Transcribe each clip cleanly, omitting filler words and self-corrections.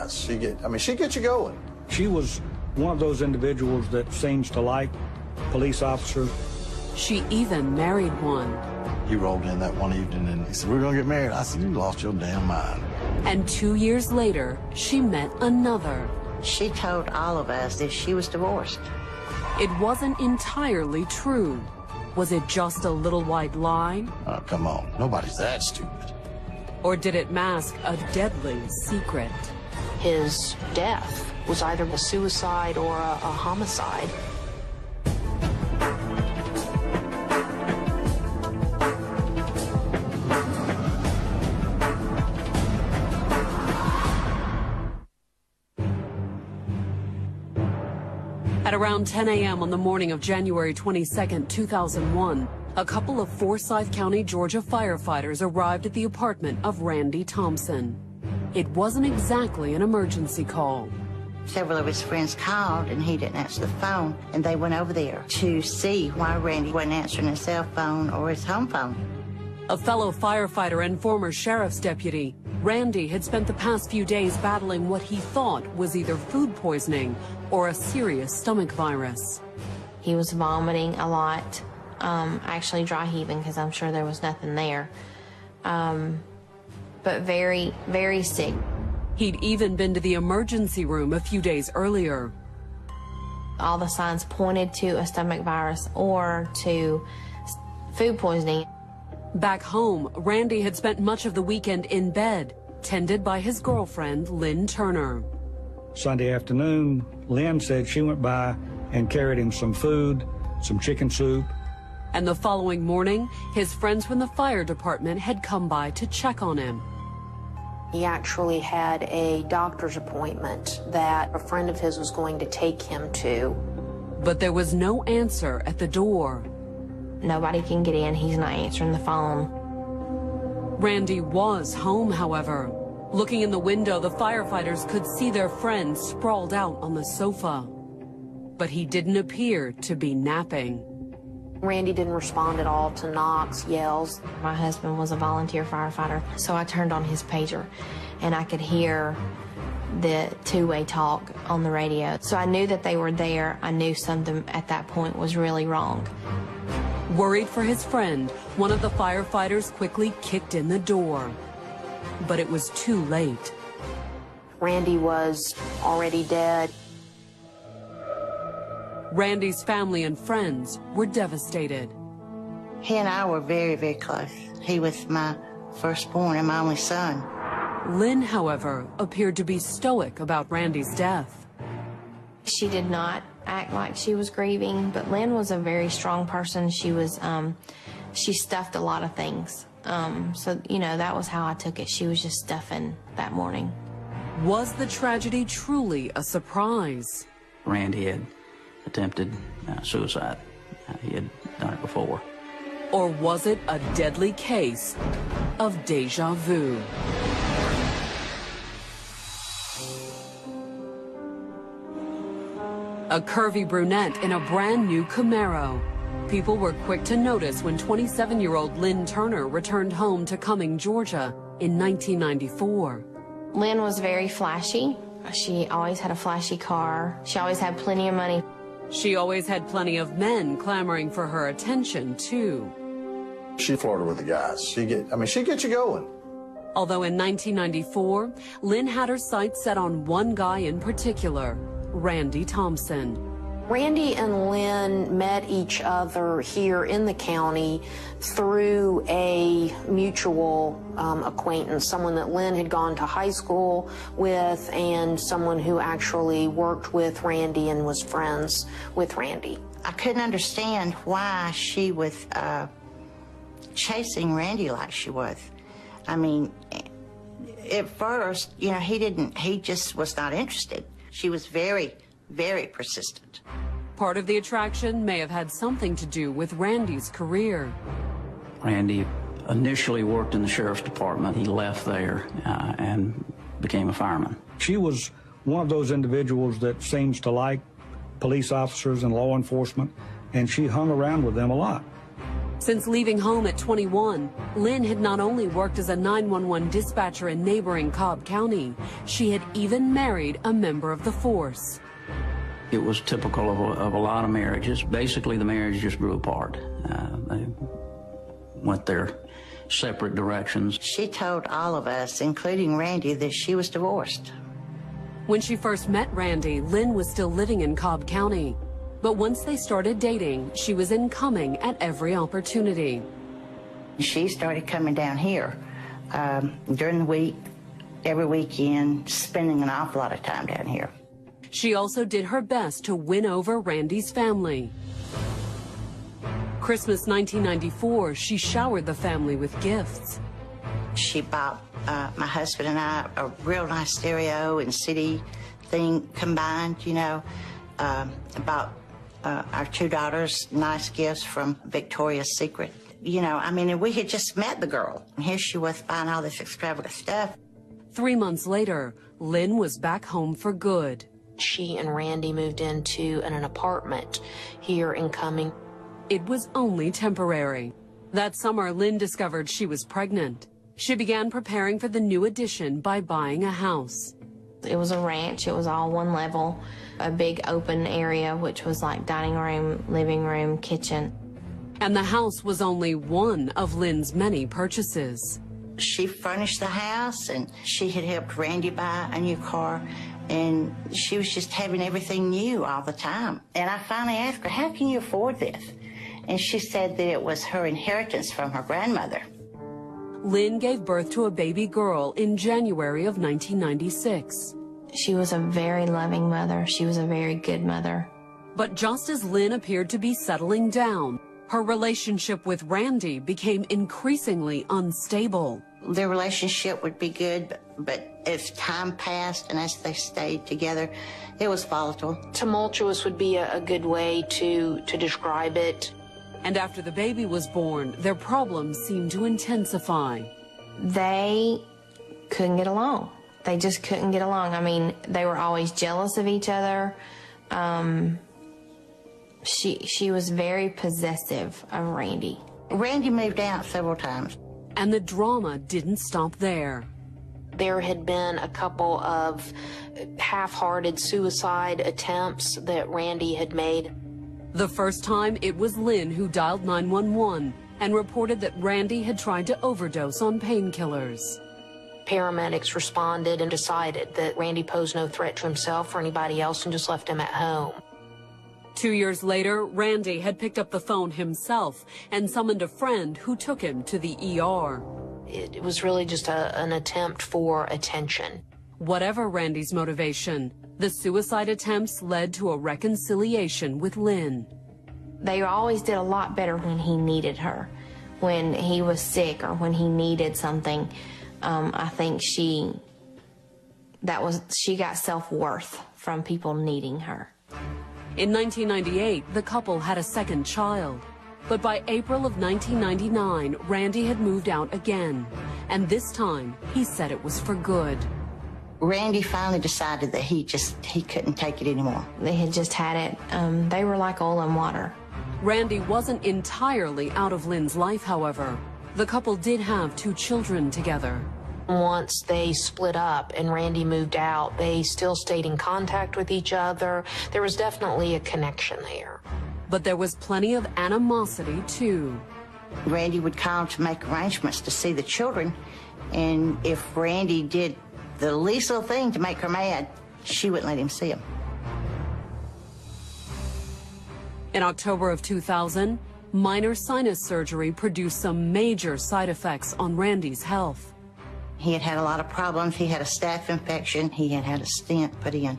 guys. She gets you going. She was one of those individuals that seems to like police officers. She even married one. He rolled in that one evening and he said, "We're gonna get married." I said, "You lost your damn mind." And 2 years later, she met another. She told all of us that she was divorced. It wasn't entirely true. Was it just a little white lie? Oh, come on. Nobody's that stupid. Or did it mask a deadly secret? His death was either a suicide or a homicide. At around 10 a.m. on the morning of January 22, 2001, a couple of Forsyth County, Georgia firefighters arrived at the apartment of Randy Thompson. It wasn't exactly an emergency call. Several of his friends called and he didn't answer the phone, and they went over there to see why Randy wasn't answering his cell phone or his home phone. A fellow firefighter and former sheriff's deputy, Randy had spent the past few days battling what he thought was either food poisoning or a serious stomach virus. He was vomiting a lot, actually dry heaving because I'm sure there was nothing there, but very, very sick. He'd even been to the emergency room a few days earlier. All the signs pointed to a stomach virus or to food poisoning. Back home, Randy had spent much of the weekend in bed, tended by his girlfriend, Lynn Turner. Sunday afternoon, Lynn said she went by and carried him some food, some chicken soup. And the following morning, his friends from the fire department had come by to check on him. He actually had a doctor's appointment that a friend of his was going to take him to. But there was no answer at the door. Nobody can get in. He's not answering the phone. Randy was home, however. Looking in the window, the firefighters could see their friend sprawled out on the sofa. But he didn't appear to be napping. Randy didn't respond at all to knocks, yells. My husband was a volunteer firefighter, so I turned on his pager, and I could hear the two-way talk on the radio. So I knew that they were there. I knew something at that point was really wrong. Worried for his friend, one of the firefighters quickly kicked in the door. But it was too late. Randy was already dead. Randy's family and friends were devastated. He and I were very, very close. He was my firstborn and my only son. Lynn, however, appeared to be stoic about Randy's death. She did not act like she was grieving, but Lynn was a very strong person. She was, she stuffed a lot of things. So, you know, that was how I took it. She was just stuffing that morning. Was the tragedy truly a surprise? Randy had attempted suicide. He had done it before. Or was it a deadly case of déjà vu? A curvy brunette in a brand new Camaro. People were quick to notice when 27-year-old Lynn Turner returned home to Cumming, Georgia in 1994. Lynn was very flashy. She always had a flashy car. She always had plenty of money. She always had plenty of men clamoring for her attention, too. She flirted with the guys. She gets you going. Although in 1994, Lynn had her sights set on one guy in particular, Randy Thompson. Randy and Lynn met each other here in the county through a mutual acquaintance, someone that Lynn had gone to high school with and someone who actually worked with Randy and was friends with Randy. I couldn't understand why she was chasing Randy like she was. I mean, at first, you know, he just was not interested. She was very, very persistent. Part of the attraction may have had something to do with Randy's career. Randy initially worked in the sheriff's department. He left there and became a fireman. She was one of those individuals that seems to like police officers and law enforcement, and she hung around with them a lot. Since leaving home at 21, Lynn had not only worked as a 911 dispatcher in neighboring Cobb County, she had even married a member of the force. It was typical of a lot of marriages. Basically, the marriage just grew apart. They went their separate directions. She told all of us, including Randy, that she was divorced. When she first met Randy, Lynn was still living in Cobb County. But once they started dating, she was incoming at every opportunity. She started coming down here during the week, every weekend, spending an awful lot of time down here. She also did her best to win over Randy's family. Christmas 1994, she showered the family with gifts. She bought my husband and I a real nice stereo and CD thing combined, you know. Bought our two daughters nice gifts from Victoria's Secret. You know, I mean, we had just met the girl, and here she was buying all this extravagant stuff. 3 months later, Lynn was back home for good. She and Randy moved into an apartment here in Cumming. It was only temporary. That summer, Lynn discovered she was pregnant. She began preparing for the new addition by buying a house. It was a ranch. It was all one level, a big open area, which was like dining room, living room, kitchen. And the house was only one of Lynn's many purchases. She furnished the house, and she had helped Randy buy a new car, and she was just having everything new all the time. And I finally asked her, how can you afford this? And she said that it was her inheritance from her grandmother. Lynn gave birth to a baby girl in January of 1996. She was a very loving mother. She was a very good mother. But just as Lynn appeared to be settling down, her relationship with Randy became increasingly unstable. Their relationship would be good, but as time passed and as they stayed together, it was volatile. Tumultuous would be a good way to describe it. And after the baby was born, their problems seemed to intensify. They couldn't get along. They just couldn't get along. I mean, they were always jealous of each other. She was very possessive of Randy. Randy moved out several times. And the drama didn't stop there. There had been a couple of half-hearted suicide attempts that Randy had made. The first time, it was Lynn who dialed 911 and reported that Randy had tried to overdose on painkillers. Paramedics responded and decided that Randy posed no threat to himself or anybody else and just left him at home. 2 years later, Randy had picked up the phone himself and summoned a friend who took him to the ER. It was really just an attempt for attention. Whatever Randy's motivation, the suicide attempts led to a reconciliation with Lynn. They always did a lot better when he needed her, when he was sick or when he needed something. I think she got self-worth from people needing her. In 1998, the couple had a second child. But by April of 1999, Randy had moved out again. And this time, he said it was for good. Randy finally decided that he couldn't take it anymore. They had just had it. They were like oil and water. Randy wasn't entirely out of Lynn's life, however. The couple did have 2 children together. Once they split up and Randy moved out, they still stayed in contact with each other. There was definitely a connection there. But there was plenty of animosity, too. Randy would call to make arrangements to see the children, and if Randy did the least little thing to make her mad, she wouldn't let him see them. In October of 2000, minor sinus surgery produced some major side effects on Randy's health. He had had a lot of problems. He had a staph infection. He had had a stent put in,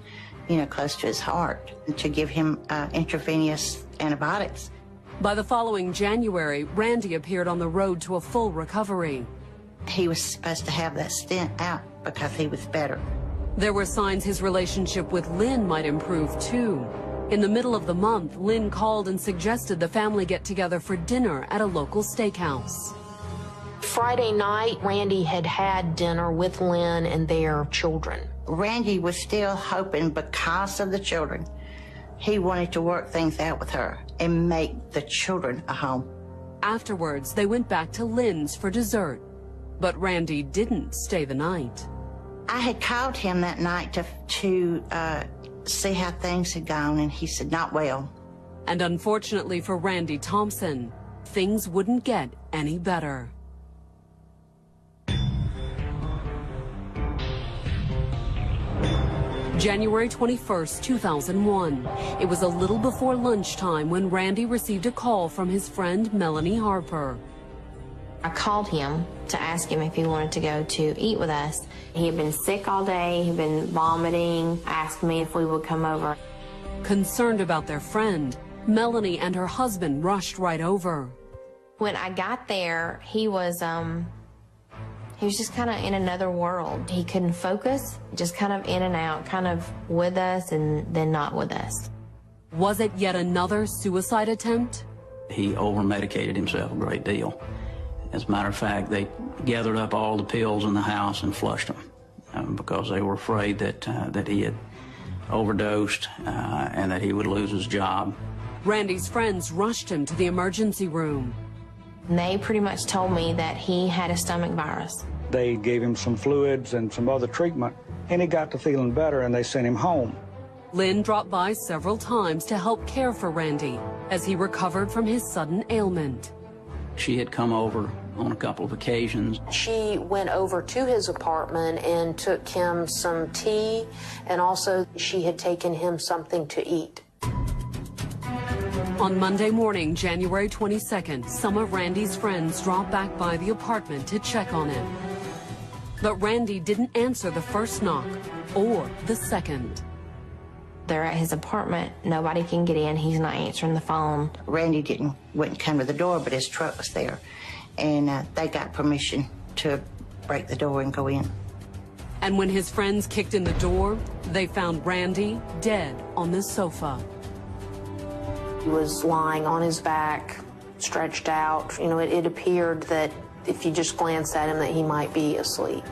close to his heart to give him intravenous antibiotics. By the following January, Randy appeared on the road to a full recovery. He was supposed to have that stent out because he was better. There were signs his relationship with Lynn might improve, too. In the middle of the month, Lynn called and suggested the family get together for dinner at a local steakhouse. Friday night, Randy had had dinner with Lynn and their children. Randy was still hoping, because of the children, he wanted to work things out with her and make the children a home. Afterwards, they went back to Lynn's for dessert. But Randy didn't stay the night. I had called him that night to see how things had gone, and he said, not well. And unfortunately for Randy Thompson, things wouldn't get any better. January 21st, 2001. It was a little before lunchtime when Randy received a call from his friend Melanie Harper. I called him to ask him if he wanted to go to eat with us. He had been sick all day, he'd been vomiting, asked me if we would come over. Concerned about their friend, Melanie and her husband rushed right over. When I got there, he was just kind of in another world. He couldn't focus, just kind of in and out, kind of with us and then not with us. Was it yet another suicide attempt? He over-medicated himself a great deal. As a matter of fact, they gathered up all the pills in the house and flushed them because they were afraid that he had overdosed and that he would lose his job. Randy's friends rushed him to the emergency room. And they pretty much told me that he had a stomach virus. They gave him some fluids and some other treatment, and he got to feeling better, and they sent him home. Lynn dropped by several times to help care for Randy as he recovered from his sudden ailment. She had come over on a couple of occasions. She went over to his apartment and took him some tea, and also she had taken him something to eat. On Monday morning, January 22nd, some of Randy's friends dropped back by the apartment to check on him. But Randy didn't answer the first knock or the second. They're at his apartment. Nobody can get in. He's not answering the phone. Randy wouldn't come to the door, but his truck was there. And they got permission to break the door and go in. And when his friends kicked in the door, they found Randy dead on the sofa. He was lying on his back, stretched out. You know, it appeared that if you just glanced at him that he might be asleep.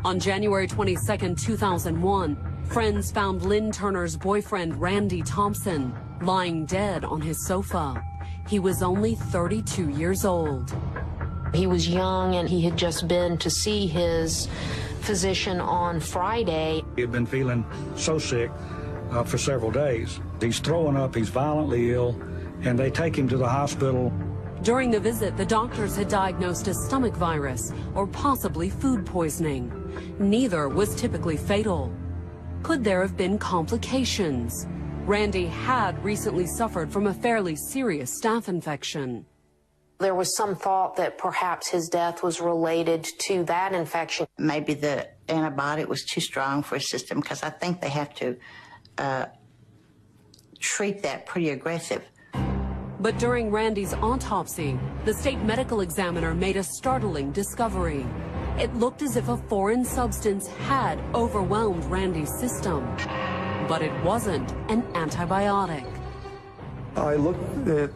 On January 22nd, 2001, friends found Lynn Turner's boyfriend, Randy Thompson, lying dead on his sofa. He was only 32 years old. He was young, and he had just been to see his physician on Friday. He had been feeling so sick for several days. He's throwing up, he's violently ill, and they take him to the hospital. During the visit, the doctors had diagnosed a stomach virus or possibly food poisoning. Neither was typically fatal. Could there have been complications? Randy had recently suffered from a fairly serious staph infection. There was some thought that perhaps his death was related to that infection. Maybe the antibiotic was too strong for his system, because I think they have to treat that pretty aggressive. But during Randy's autopsy, the state medical examiner made a startling discovery. It looked as if a foreign substance had overwhelmed Randy's system. But it wasn't an antibiotic. I looked at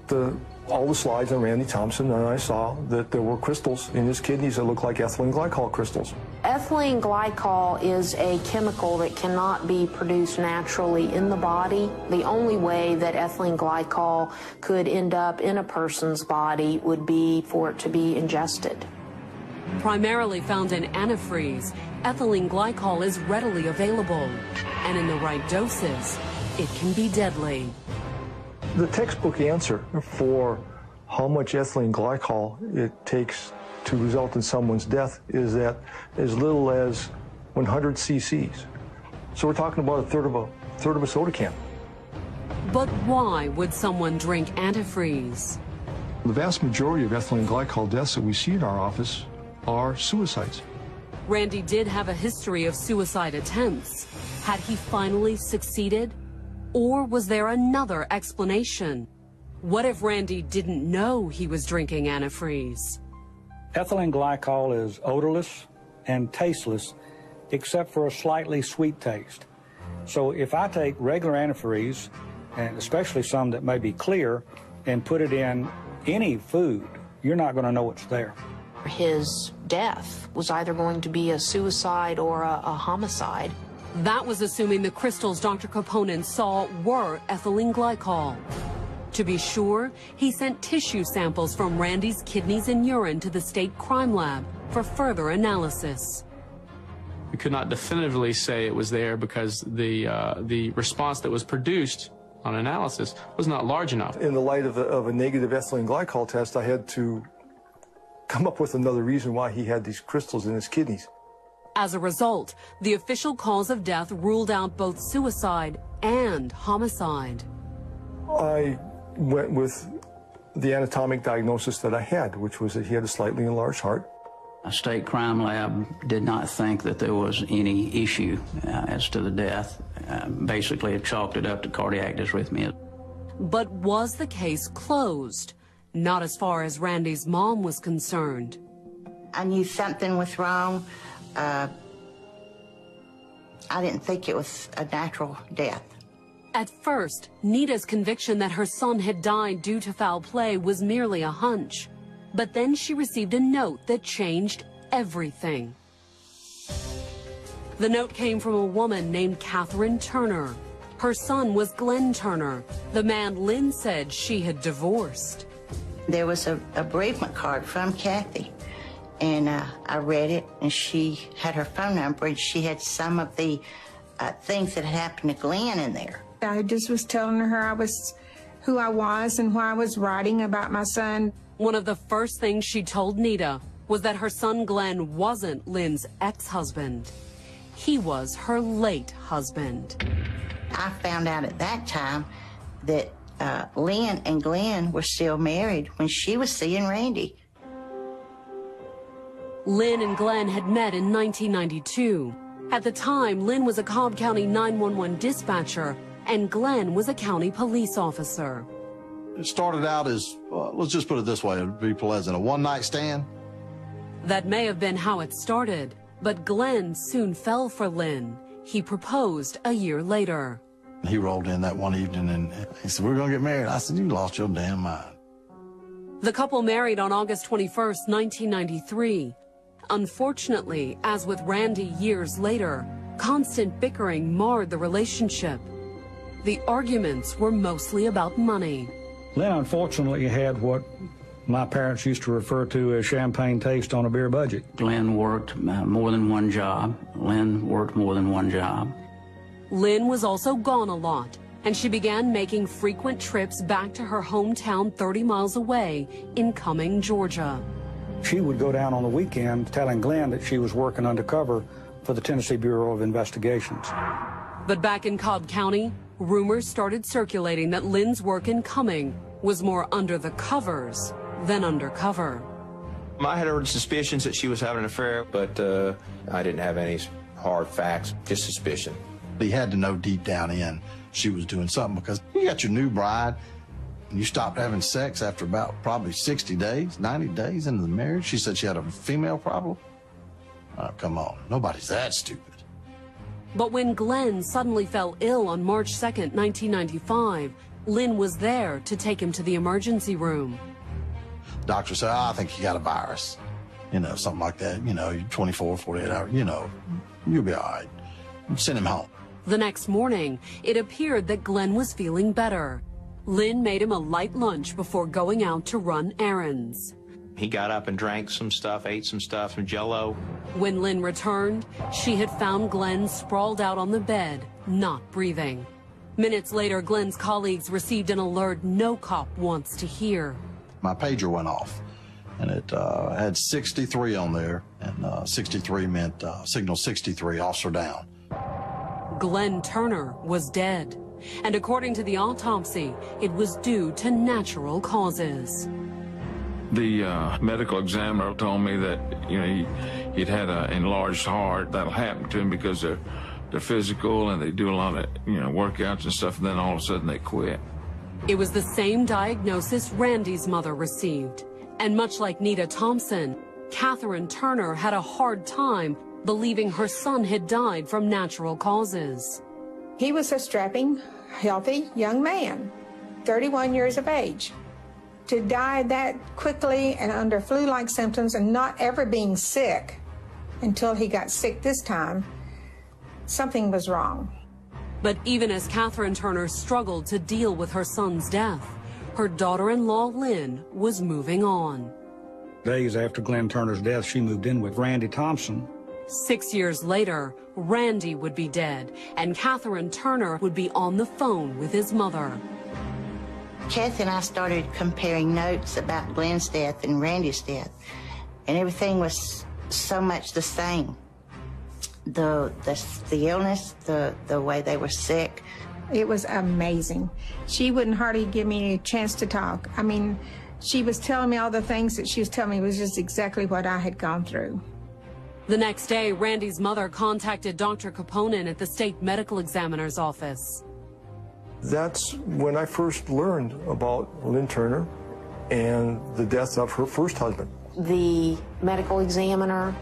all the slides on Randy Thompson, and I saw that there were crystals in his kidneys that looked like ethylene glycol crystals. Ethylene glycol is a chemical that cannot be produced naturally in the body. The only way that ethylene glycol could end up in a person's body would be for it to be ingested. Primarily found in antifreeze, ethylene glycol is readily available. And in the right doses, it can be deadly. The textbook answer for how much ethylene glycol it takes to result in someone's death is that as little as 100 cc's. So we're talking about a third of a soda can. But why would someone drink antifreeze? The vast majority of ethylene glycol deaths that we see in our office are suicides. Randy did have a history of suicide attempts. Had he finally succeeded? Or was there another explanation? What if Randy didn't know he was drinking antifreeze? Ethylene glycol is odorless and tasteless, except for a slightly sweet taste. So if I take regular antifreeze, and especially some that may be clear, and put it in any food, you're not going to know it's there. His death was either going to be a suicide or a homicide. That was assuming the crystals Dr. Koponen saw were ethylene glycol. To be sure, he sent tissue samples from Randy's kidneys and urine to the state crime lab for further analysis. We could not definitively say it was there because the response that was produced on analysis was not large enough. In the light of a negative ethylene glycol test, I had to come up with another reason why he had these crystals in his kidneys. As a result, the official cause of death ruled out both suicide and homicide. I went with the anatomic diagnosis that I had, which was that he had a slightly enlarged heart. A state crime lab did not think that there was any issue as to the death. Basically, it chalked it up to cardiac dysrhythmia. But was the case closed? Not as far as Randy's mom was concerned. I knew something was wrong. I didn't think it was a natural death. At first, Nita's conviction that her son had died due to foul play was merely a hunch. But then she received a note that changed everything. The note came from a woman named Catherine Turner. Her son was Glenn Turner, the man Lynn said she had divorced. There was a bereavement card from Kathy, and I read it, and she had her phone number, and she had some of the things that had happened to Glenn in there. I just was telling her who I was and why I was writing about my son. One of the first things she told Nita was that her son Glenn wasn't Lynn's ex-husband. He was her late husband. I found out at that time that Lynn and Glenn were still married when she was seeing Randy. Lynn and Glenn had met in 1992. At the time, Lynn was a Cobb County 911 dispatcher and Glenn was a county police officer. It started out as, let's just put it this way, to be pleasant, a one-night stand. That may have been how it started, but Glenn soon fell for Lynn. He proposed a year later. He rolled in that one evening and he said, "We're going to get married." I said, "You lost your damn mind." The couple married on August 21st, 1993. Unfortunately, as with Randy years later, constant bickering marred the relationship. The arguments were mostly about money. Lynn unfortunately had what my parents used to refer to as champagne taste on a beer budget. Glenn worked more than one job. Lynn worked more than one job. Lynn was also gone a lot, and she began making frequent trips back to her hometown 30 miles away in Cumming, Georgia. She would go down on the weekend telling Glenn that she was working undercover for the Tennessee Bureau of Investigations. But back in Cobb County, rumors started circulating that Lynn's work in Cumming was more under the covers than undercover. I had heard suspicions that she was having an affair, but I didn't have any hard facts, just suspicion. He had to know deep down in she was doing something, because you got your new bride and you stopped having sex after about probably 60 days, 90 days into the marriage. She said she had a female problem. Oh, come on, nobody's that stupid. But when Glenn suddenly fell ill on March 2nd, 1995, Lynn was there to take him to the emergency room. Doctor said, "I think you got a virus." You know, something like that. You know, 24, 48 hours, you know, you'll be all right. Send him home. The next morning, it appeared that Glenn was feeling better. Lynn made him a light lunch before going out to run errands. He got up and drank some stuff, ate some stuff, some Jell-O. When Lynn returned, she had found Glenn sprawled out on the bed, not breathing. Minutes later, Glenn's colleagues received an alert no cop wants to hear. My pager went off, and it had 63 on there, and 63 meant signal 63, officer down. Glenn Turner was dead, and according to the autopsy, it was due to natural causes. The medical examiner told me that, you know, he'd had an enlarged heart. That'll happen to him because they're physical and they do a lot of, you know, workouts and stuff, and then all of a sudden they quit. It was the same diagnosis Randy's mother received. And much like Nita Thompson, Catherine Turner had a hard time believing her son had died from natural causes. He was a strapping, healthy young man, 31 years of age. To die that quickly and under flu-like symptoms and not ever being sick until he got sick this time, something was wrong. But even as Catherine Turner struggled to deal with her son's death, her daughter-in-law, Lynn, was moving on. Days after Glenn Turner's death, she moved in with Randy Thompson. 6 years later, Randy would be dead, and Catherine Turner would be on the phone with his mother. Kathy and I started comparing notes about Glenn's death and Randy's death, and everything was so much the same. The illness, the way they were sick. It was amazing. She wouldn't hardly give me a chance to talk. I mean, she was telling me all the things that she was telling me was just exactly what I had gone through. The next day, Randy's mother contacted Dr. Kaponen at the state medical examiner's office. That's when I first learned about Lynn Turner and the death of her first husband. The medical examiner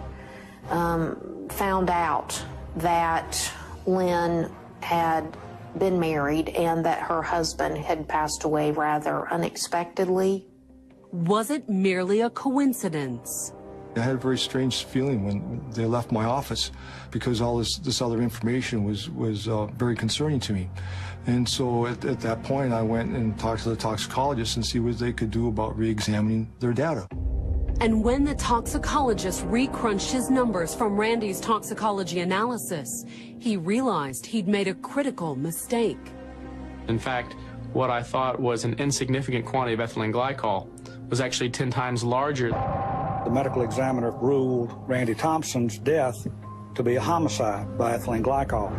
found out that Lynn had been married and that her husband had passed away rather unexpectedly. Was it merely a coincidence? I had a very strange feeling when they left my office because all this other information was very concerning to me. And so at that point, I went and talked to the toxicologist and see what they could do about re-examining their data. And when the toxicologist recrunched his numbers from Randy's toxicology analysis, he realized he'd made a critical mistake. In fact, what I thought was an insignificant quantity of ethylene glycol was actually 10 times larger. The medical examiner ruled Randy Thompson's death to be a homicide by ethylene glycol.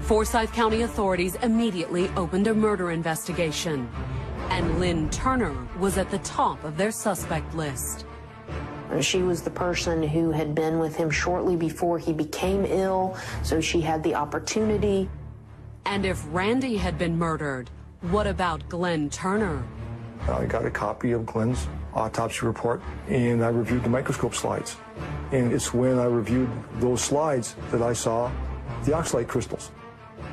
Forsyth County authorities immediately opened a murder investigation, and Lynn Turner was at the top of their suspect list. She was the person who had been with him shortly before he became ill, so she had the opportunity. And if Randy had been murdered, what about Glenn Turner? I got a copy of Glenn's autopsy report, and I reviewed the microscope slides. And it's when I reviewed those slides that I saw the oxalate crystals.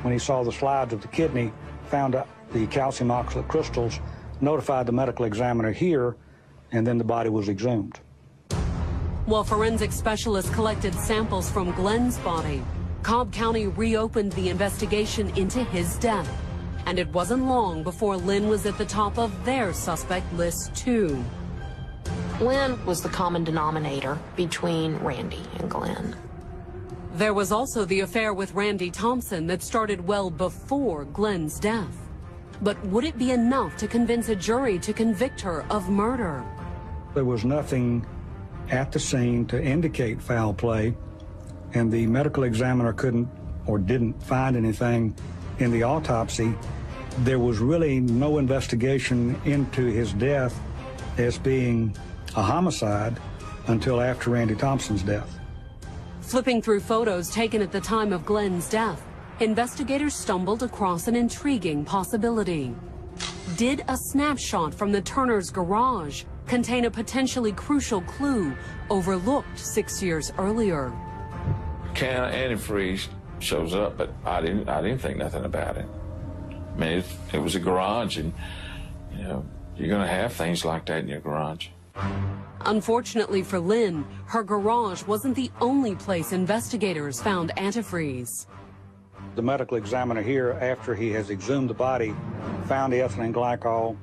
When he saw the slides of the kidney, found out the calcium oxalate crystals, notified the medical examiner here, and then the body was exhumed. While forensic specialists collected samples from Glenn's body, Cobb County reopened the investigation into his death. And it wasn't long before Lynn was at the top of their suspect list, too. Lynn was the common denominator between Randy and Glenn. There was also the affair with Randy Thompson that started well before Glenn's death. But would it be enough to convince a jury to convict her of murder? There was nothing at the scene to indicate foul play, and the medical examiner couldn't or didn't find anything in the autopsy. There was really no investigation into his death as being a homicide until after Randy Thompson's death. Flipping through photos taken at the time of Glenn's death, investigators stumbled across an intriguing possibility. Did a snapshot from the Turner's garage contain a potentially crucial clue overlooked 6 years earlier? Can of antifreeze shows up, but I didn't think nothing about it. I mean, it was a garage, and you know, you're going to have things like that in your garage. Unfortunately for Lynn, her garage wasn't the only place investigators found antifreeze. The medical examiner here, after he has exhumed the body, found the ethylene glycol,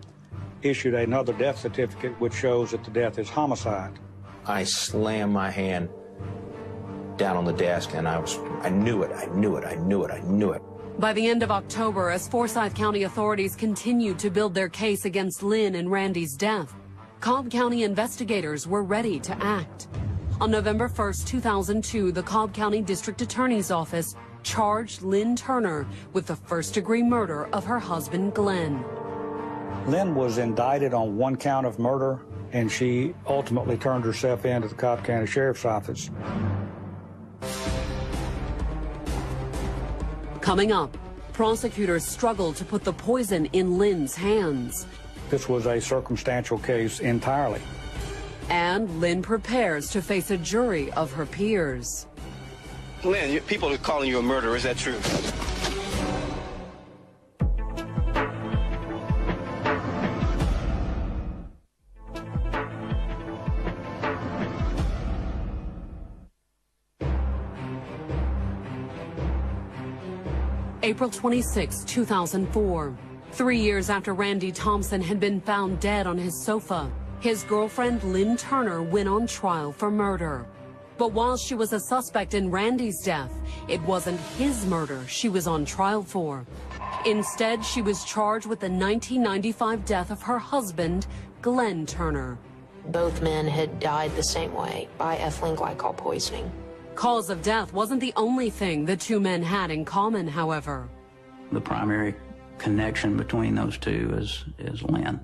issued another death certificate which shows that the death is homicide. I slammed my hand down on the desk, and I knew it. By the end of October, as Forsyth County authorities continued to build their case against Lynn and Randy's death, Cobb County investigators were ready to act. On November 1st, 2002, the Cobb County District Attorney's Office charged Lynn Turner with the first-degree murder of her husband, Glenn. Lynn was indicted on one count of murder, and she ultimately turned herself in to the Cobb County Sheriff's Office. Coming up, prosecutors struggled to put the poison in Lynn's hands. This was a circumstantial case entirely. And Lynn prepares to face a jury of her peers. Lynn, people are calling you a murderer. Is that true? April 26, 2004. 3 years after Randy Thompson had been found dead on his sofa, his girlfriend Lynn Turner went on trial for murder. But while she was a suspect in Randy's death, it wasn't his murder she was on trial for. Instead, she was charged with the 1995 death of her husband, Glenn Turner. Both men had died the same way, by ethylene glycol poisoning. Cause of death wasn't the only thing the two men had in common, however. The primary connection between those two is Lynn.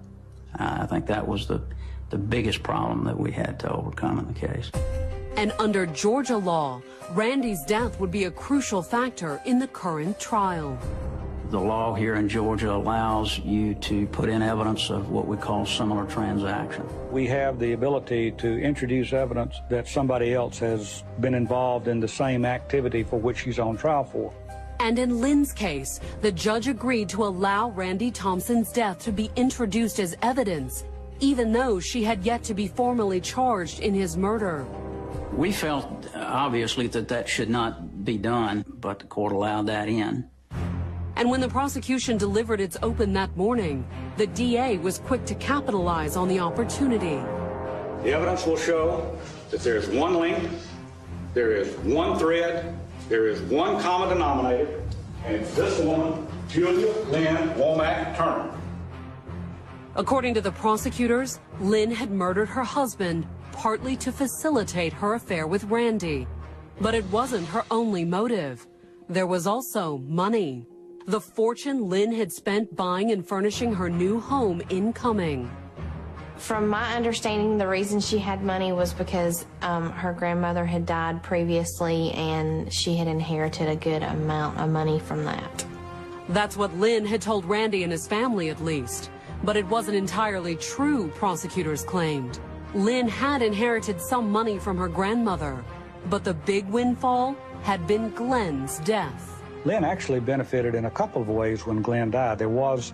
I think that was the biggest problem that we had to overcome in the case. And under Georgia law, Randy's death would be a crucial factor in the current trial. The law here in Georgia allows you to put in evidence of what we call similar transaction. We have the ability to introduce evidence that somebody else has been involved in the same activity for which she's on trial for. And in Lynn's case, the judge agreed to allow Randy Thompson's death to be introduced as evidence, even though she had yet to be formally charged in his murder. We felt, obviously, that that should not be done, but the court allowed that in. And when the prosecution delivered its open that morning, the DA was quick to capitalize on the opportunity. The evidence will show that there is one link, there is one thread, there is one common denominator, and it's this woman, Julia Lynn Womack Turner. According to the prosecutors, Lynn had murdered her husband partly to facilitate her affair with Randy. But it wasn't her only motive. There was also money. The fortune Lynn had spent buying and furnishing her new home incoming. From my understanding, the reason she had money was because her grandmother had died previously and she had inherited a good amount of money from that. That's what Lynn had told Randy and his family, at least. But it wasn't entirely true, prosecutors claimed. Lynn had inherited some money from her grandmother, but the big windfall had been Glenn's death. Lynn actually benefited in a couple of ways when Glenn died. There was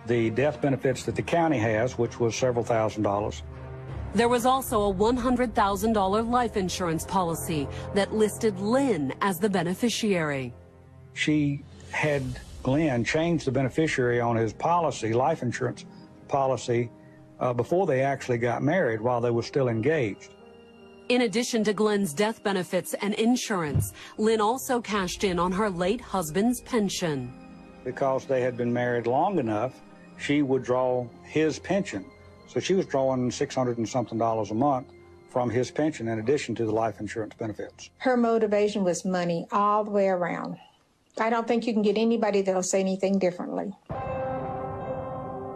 the death benefits that the county has, which was several $1,000s. There was also a $100,000 life insurance policy that listed Lynn as the beneficiary. She had Glenn change the beneficiary on his policy, life insurance policy, before they actually got married, while they were still engaged. In addition to Glenn's death benefits and insurance, Lynn also cashed in on her late husband's pension. Because they had been married long enough, she would draw his pension. So she was drawing $600 and something a month from his pension in addition to the life insurance benefits. Her motivation was money all the way around. I don't think you can get anybody that'll say anything differently.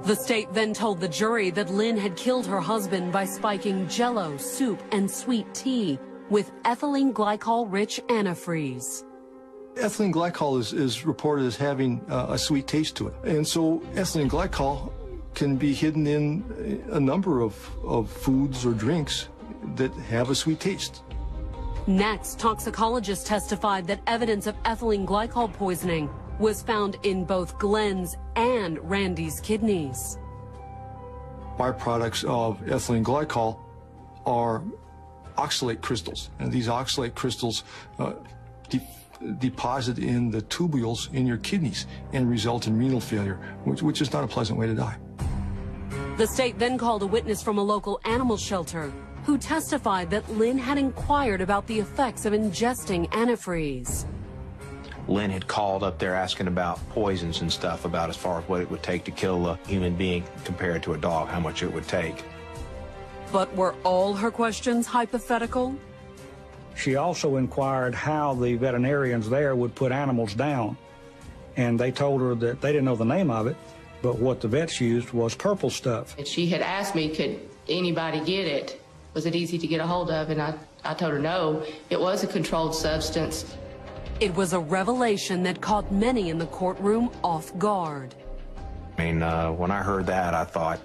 The state then told the jury that Lynn had killed her husband by spiking Jell-O, soup, and sweet tea with ethylene glycol-rich antifreeze. Ethylene glycol is reported as having a sweet taste to it. And so ethylene glycol can be hidden in a number of foods or drinks that have a sweet taste. Next, toxicologists testified that evidence of ethylene glycol poisoning was found in both Glenn's and Randy's kidneys. Byproducts of ethylene glycol are oxalate crystals, and these oxalate crystals deposit in the tubules in your kidneys and result in renal failure, which is not a pleasant way to die. The state then called a witness from a local animal shelter who testified that Lynn had inquired about the effects of ingesting antifreeze. Lynn had called up there asking about poisons and stuff, about as far as what it would take to kill a human being compared to a dog, how much it would take. But were all her questions hypothetical? She also inquired how the veterinarians there would put animals down. And they told her that they didn't know the name of it, but what the vets used was purple stuff. She had asked me, could anybody get it? Was it easy to get a hold of? And I told her no, it was a controlled substance. It was a revelation that caught many in the courtroom off guard. I mean, when I heard that, I thought,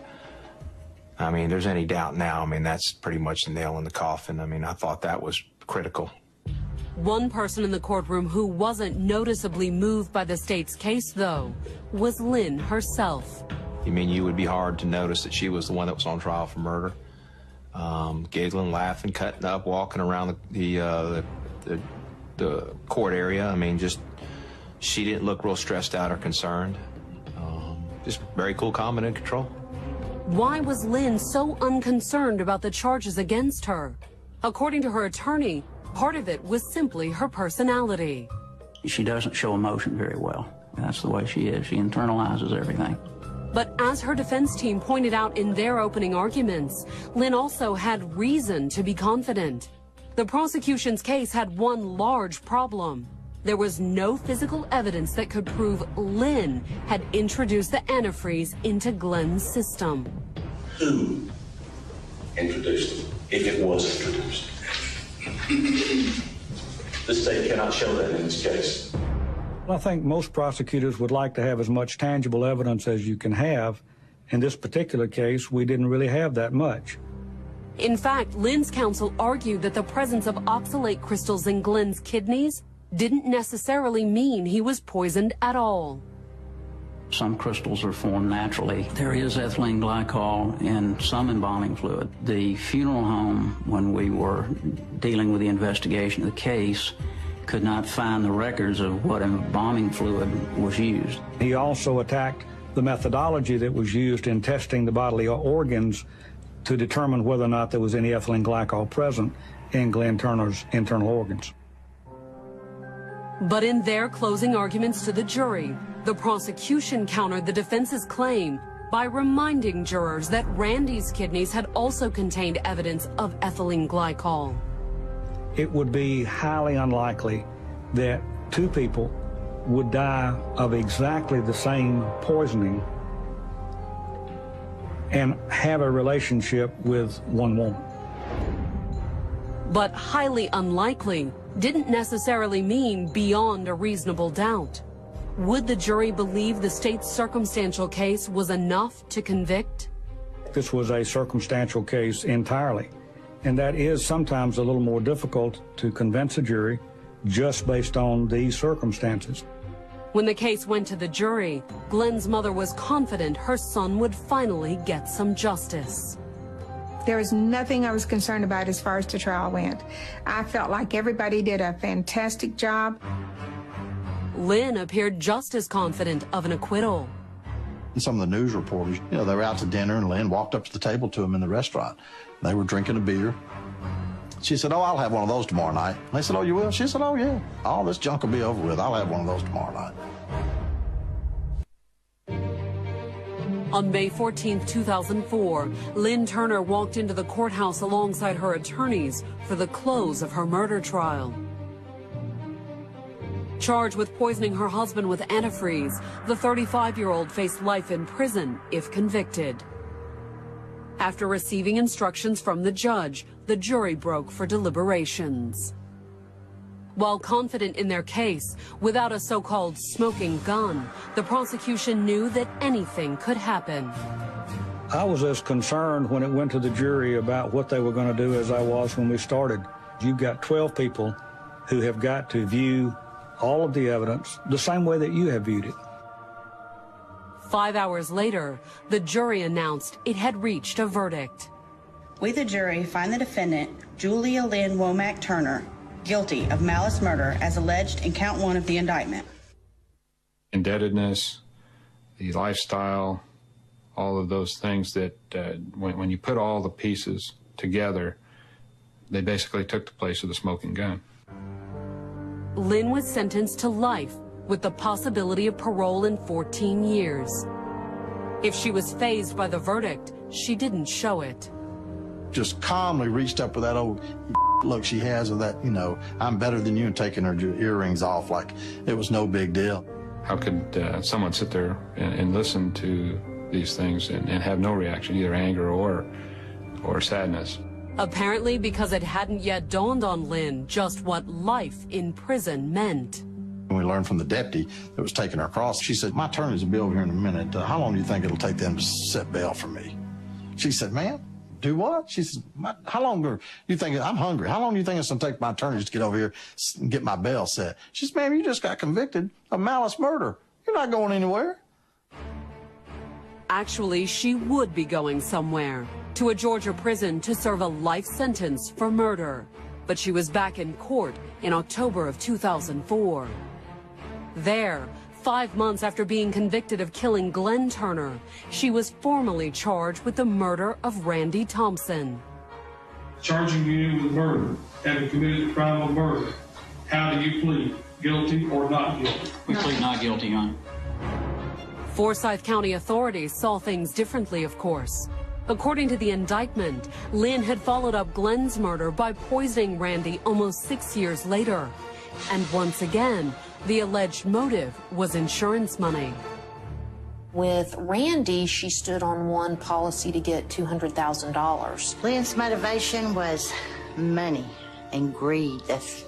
I mean, there's any doubt now, I mean, that's pretty much the nail in the coffin. I mean, I thought that was critical. One person in the courtroom who wasn't noticeably moved by the state's case, though, was Lynn herself. You mean you would be hard to notice that she was the one that was on trial for murder? Giggling, laughing, cutting up, walking around the court area. I mean, just She didn't look real stressed out or concerned. Just very cool, calm, and in control. Why was Lynn so unconcerned about the charges against her? According to her attorney, part of it was simply her personality. She doesn't show emotion very well. That's the way she is. She internalizes everything. But as her defense team pointed out in their opening arguments, Lynn also had reason to be confident. The prosecution's case had one large problem. There was no physical evidence that could prove Lynn had introduced the antifreeze into Glenn's system. Who introduced it, if it was introduced? The state cannot show that in this case. I think most prosecutors would like to have as much tangible evidence as you can have. In this particular case, we didn't really have that much. In fact, Lynn's counsel argued that the presence of oxalate crystals in Glenn's kidneys didn't necessarily mean he was poisoned at all. Some crystals are formed naturally. There is ethylene glycol in some embalming fluid. The funeral home, when we were dealing with the investigation of the case, could not find the records of what embalming fluid was used. He also attacked the methodology that was used in testing the bodily organs to determine whether or not there was any ethylene glycol present in Glenn Turner's internal organs. But in their closing arguments to the jury, the prosecution countered the defense's claim by reminding jurors that Randy's kidneys had also contained evidence of ethylene glycol. It would be highly unlikely that two people would die of exactly the same poisoning and have a relationship with one woman. But highly unlikely didn't necessarily mean beyond a reasonable doubt. Would the jury believe the state's circumstantial case was enough to convict? This was a circumstantial case entirely, and that is sometimes a little more difficult to convince a jury just based on these circumstances. When the case went to the jury, Glenn's mother was confident her son would finally get some justice. There was nothing I was concerned about as far as the trial went. I felt like everybody did a fantastic job. Lynn appeared just as confident of an acquittal. And some of the news reporters, they were out to dinner, and Lynn walked up to the table to him in the restaurant. They were drinking a beer. She said, "Oh, I'll have one of those tomorrow night." And they said, "Oh, you will?" She said, "Oh, yeah. All this junk will be over with. I'll have one of those tomorrow night." On May 14, 2004, Lynn Turner walked into the courthouse alongside her attorneys for the close of her murder trial. Charged with poisoning her husband with antifreeze, the 35-year-old faced life in prison if convicted. After receiving instructions from the judge, the jury broke for deliberations. While confident in their case, without a so-called smoking gun, the prosecution knew that anything could happen. I was as concerned when it went to the jury about what they were going to do as I was when we started. You've got 12 people who have got to view all of the evidence the same way that you have viewed it. 5 hours later, the jury announced it had reached a verdict. We, the jury, find the defendant, Julia Lynn Womack Turner, guilty of malice murder as alleged in count 1 of the indictment. Indebtedness, the lifestyle, all of those things that when you put all the pieces together, they basically took the place of the smoking gun. Lynn was sentenced to life with the possibility of parole in 14 years. If she was fazed by the verdict, she didn't show it. Just calmly reached up with that old look she has of that, I'm better than you, and taking her earrings off like it was no big deal. How could someone sit there and listen to these things and have no reaction, either anger or sadness? Apparently because it hadn't yet dawned on Lynn just what life in prison meant. When we learned from the deputy that was taking her across, she said, "My attorneys will be over here in a minute. How long do you think it'll take them to set bail for me?" She said, "Ma'am, do what?" She said, "How long do you think, I'm hungry. How long do you think it's going to take my attorneys to get over here and get my bail set?" She said, "Ma'am, you just got convicted of malice murder. You're not going anywhere." Actually, she would be going somewhere, to a Georgia prison to serve a life sentence for murder. But she was back in court in October of 2004. There, 5 months after being convicted of killing Glenn Turner, she was formally charged with the murder of Randy Thompson. Charging you with murder, having committed the crime of murder. How do you plead? Guilty or not guilty? We plead not guilty, Your Honor. Forsyth County authorities saw things differently, of course. According to the indictment, Lynn had followed up Glenn's murder by poisoning Randy almost 6 years later. And once again, the alleged motive was insurance money. With Randy, she stood on one policy to get $200,000. Lynn's motivation was money and greed. That's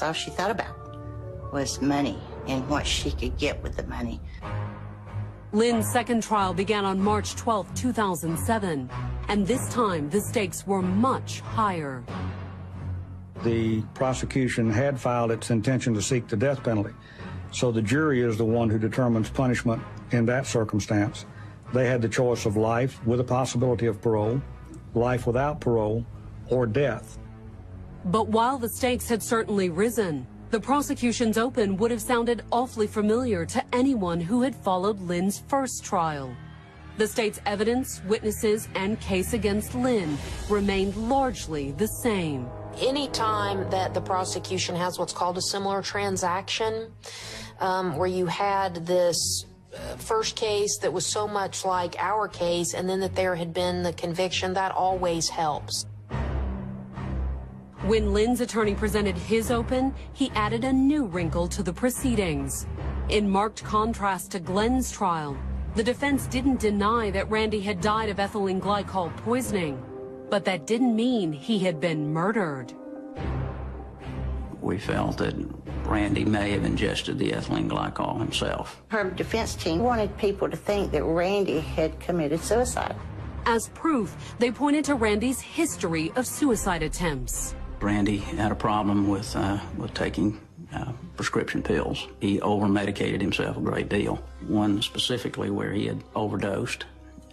all she thought about, was money and what she could get with the money. Lynn's second trial began on March 12, 2007, and this time the stakes were much higher. The prosecution had filed its intention to seek the death penalty, so the jury is the one who determines punishment in that circumstance. They had the choice of life with a possibility of parole, life without parole, or death. But while the stakes had certainly risen, the prosecution's open would have sounded awfully familiar to anyone who had followed Lynn's first trial. The state's evidence, witnesses, and case against Lynn remained largely the same. Anytime that the prosecution has what's called a similar transaction, where you had this first case that was so much like our case, and then that there had been the conviction, that always helps. When Lynn's attorney presented his open, he added a new wrinkle to the proceedings. In marked contrast to Glenn's trial, the defense didn't deny that Randy had died of ethylene glycol poisoning, but that didn't mean he had been murdered. We felt that Randy may have ingested the ethylene glycol himself. Her defense team wanted people to think that Randy had committed suicide. As proof, they pointed to Randy's history of suicide attempts. Randy had a problem with taking prescription pills. He over-medicated himself a great deal. One specifically where he had overdosed,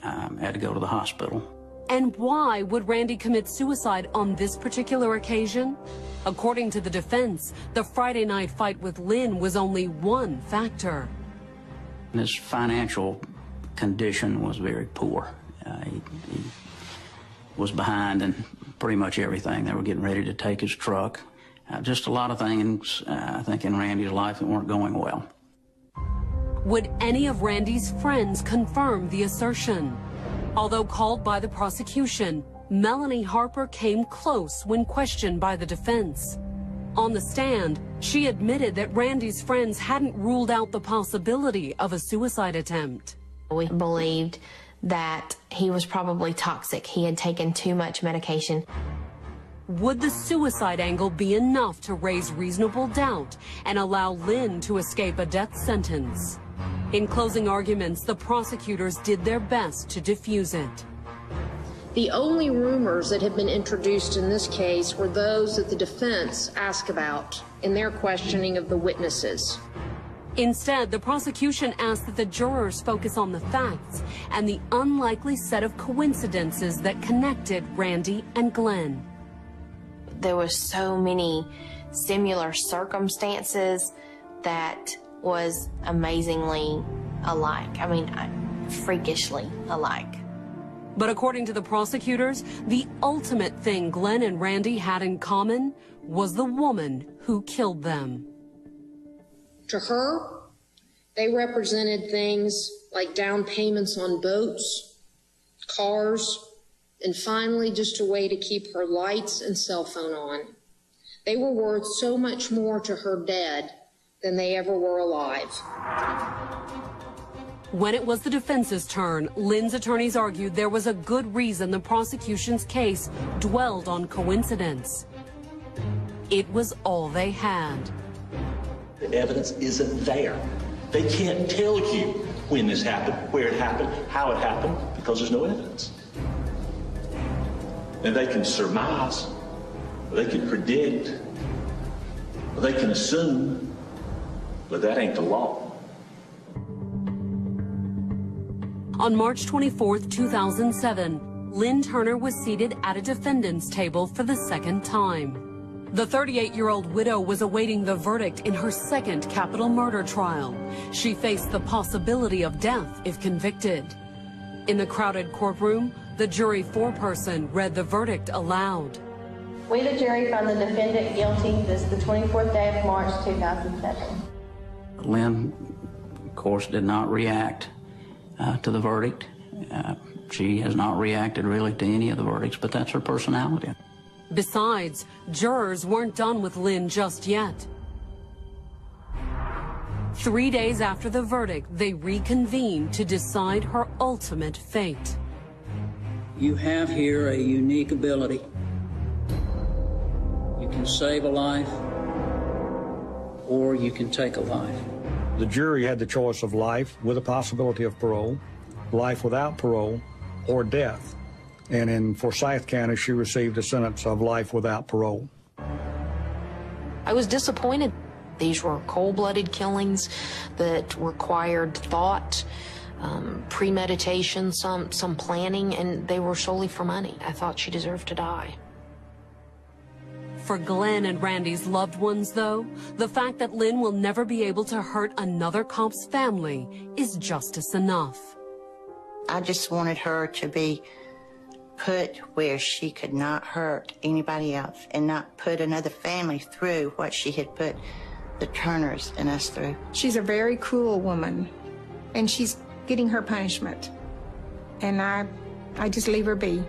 had to go to the hospital. And why would Randy commit suicide on this particular occasion? According to the defense, the Friday night fight with Lynn was only one factor. His financial condition was very poor. He was behind in pretty much everything. They were getting ready to take his truck. Just a lot of things, I think, in Randy's life that weren't going well. Would any of Randy's friends confirm the assertion? Although called by the prosecution, Melanie Harper came close when questioned by the defense. On the stand, she admitted that Randy's friends hadn't ruled out the possibility of a suicide attempt. We believed that he was probably toxic. He had taken too much medication. Would the suicide angle be enough to raise reasonable doubt and allow Lynn to escape a death sentence? In closing arguments, the prosecutors did their best to defuse it. The only rumors that have been introduced in this case were those that the defense asked about in their questioning of the witnesses. Instead, the prosecution asked that the jurors focus on the facts and the unlikely set of coincidences that connected Randy and Glenn. There were so many similar circumstances that was amazingly alike. I mean, freakishly alike. But according to the prosecutors, the ultimate thing Glenn and Randy had in common was the woman who killed them. To her, they represented things like down payments on boats, cars, and finally just a way to keep her lights and cell phone on. They were worth so much more to her dead than they ever were alive. When it was the defense's turn, Lynn's attorneys argued there was a good reason the prosecution's case dwelled on coincidence. It was all they had. The evidence isn't there. They can't tell you when this happened, where it happened, how it happened, because there's no evidence. And they can surmise, or they can predict, or they can assume, but that ain't the law. On March 24, 2007, Lynn Turner was seated at a defendant's table for the second time. The 38-year-old widow was awaiting the verdict in her second capital murder trial. She faced the possibility of death if convicted. In the crowded courtroom, the jury foreperson read the verdict aloud. We, the jury, found the defendant guilty this the 24th day of March 2007. Lynn, of course, did not react to the verdict. She has not reacted really to any of the verdicts, but that's her personality. Besides, jurors weren't done with Lynn just yet. 3 days after the verdict, they reconvened to decide her ultimate fate. You have here a unique ability. You can save a life, or you can take a life. The jury had the choice of life with a possibility of parole, life without parole, or death. And in Forsyth County, she received a sentence of life without parole. I was disappointed. These were cold-blooded killings that required thought, premeditation, some planning, and they were solely for money. I thought she deserved to die. For Glenn and Randy's loved ones, though, the fact that Lynn will never be able to hurt another cop's family is justice enough. I just wanted her to be put where she could not hurt anybody else and not put another family through what she had put the Turners and us through. She's a very cruel woman, and she's getting her punishment. And I just leave her be.